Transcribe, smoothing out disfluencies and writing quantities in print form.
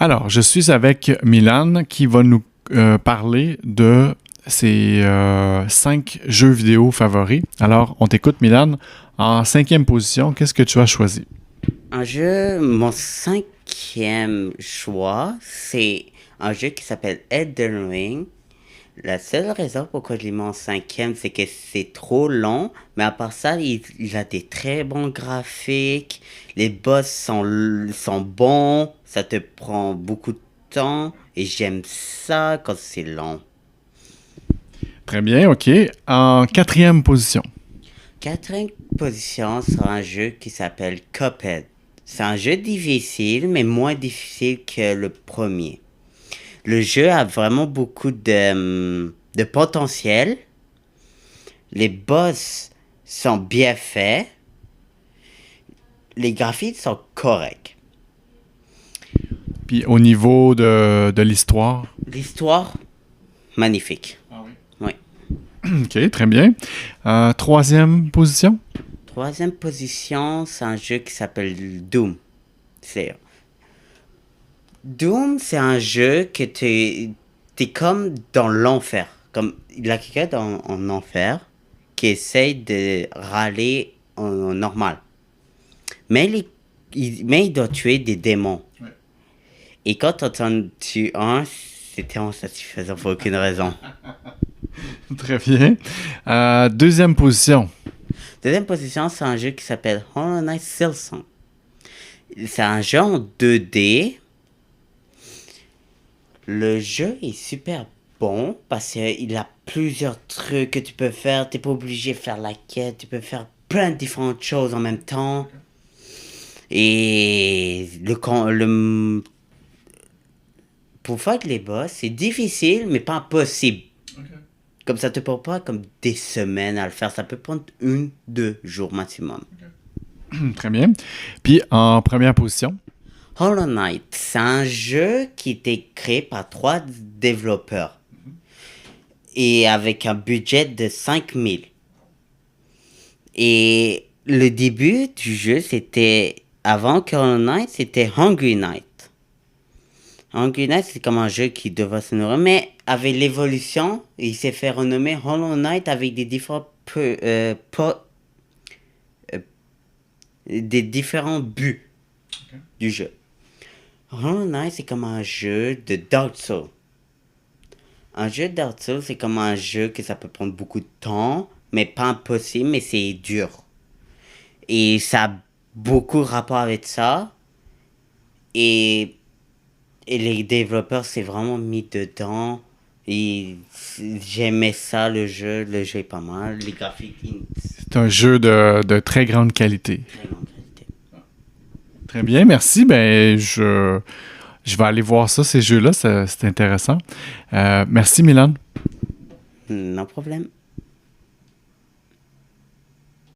Alors, je suis avec Milan qui va nous parler de ses 5 jeux vidéo favoris. Alors, on t'écoute, Milan. En 5e position, qu'est-ce que tu as choisi? Mon cinquième choix, c'est un jeu qui s'appelle Elden Ring. La seule raison pourquoi je l'ai mis en cinquième, c'est que c'est trop long, mais à part ça, il a des très bons graphiques, les boss sont bons, ça te prend beaucoup de temps, et j'aime ça quand c'est long. Très bien, OK. En 4e position. Quatrième position sera un jeu qui s'appelle Cuphead. C'est un jeu difficile, mais moins difficile que le premier. Le jeu a vraiment beaucoup de potentiel. Les boss sont bien faits. Les graphiques sont corrects. Puis au niveau de l'histoire. L'histoire, magnifique. Ah oui. Oui. OK, très bien. 3e position. Troisième position, c'est un jeu qui s'appelle Doom. C'est Doom, c'est un jeu que t'es comme dans l'enfer. Comme il y a quelqu'un en enfer qui essaye de râler en normal. Mais il doit tuer des démons. Ouais. Et quand t'en tues un, c'est tellement satisfaisant pour aucune raison. Très bien. 2e position. Deuxième position, c'est un jeu qui s'appelle Hollow Knight Silksong. C'est un jeu en 2D. Le jeu est super bon parce qu'il a plusieurs trucs que tu peux faire. T'es pas obligé de faire la quête. Tu peux faire plein de différentes choses en même temps. Et pour faire les boss, c'est difficile, mais pas impossible. OK. Comme ça te prend pas comme des semaines à le faire. Ça peut prendre 1, 2 jours maximum. Très bien. Puis en première position. Hollow Knight, c'est un jeu qui a été créé par 3 développeurs. Et avec un budget de 5 000. Et le début du jeu, c'était... Avant que Hollow Knight, c'était Hungry Knight. Hungry Knight, c'est comme un jeu qui devait se nourrir. Mais avec l'évolution, il s'est fait renommer Hollow Knight avec des différents buts du jeu. Hollow Knight, c'est comme un jeu de Dark Souls. Un jeu de Dark Souls, c'est comme un jeu que ça peut prendre beaucoup de temps, mais pas impossible, mais c'est dur. Et ça a beaucoup rapport avec ça. Et, et les développeurs s'est vraiment mis dedans. Et j'aimais ça, le jeu est pas mal. Les graphiques, C'est un jeu de très grande qualité. très grande qualité. Très bien, merci. Ben, je vais aller voir ça, ces jeux-là, c'est intéressant. Merci, Milan. Non problème.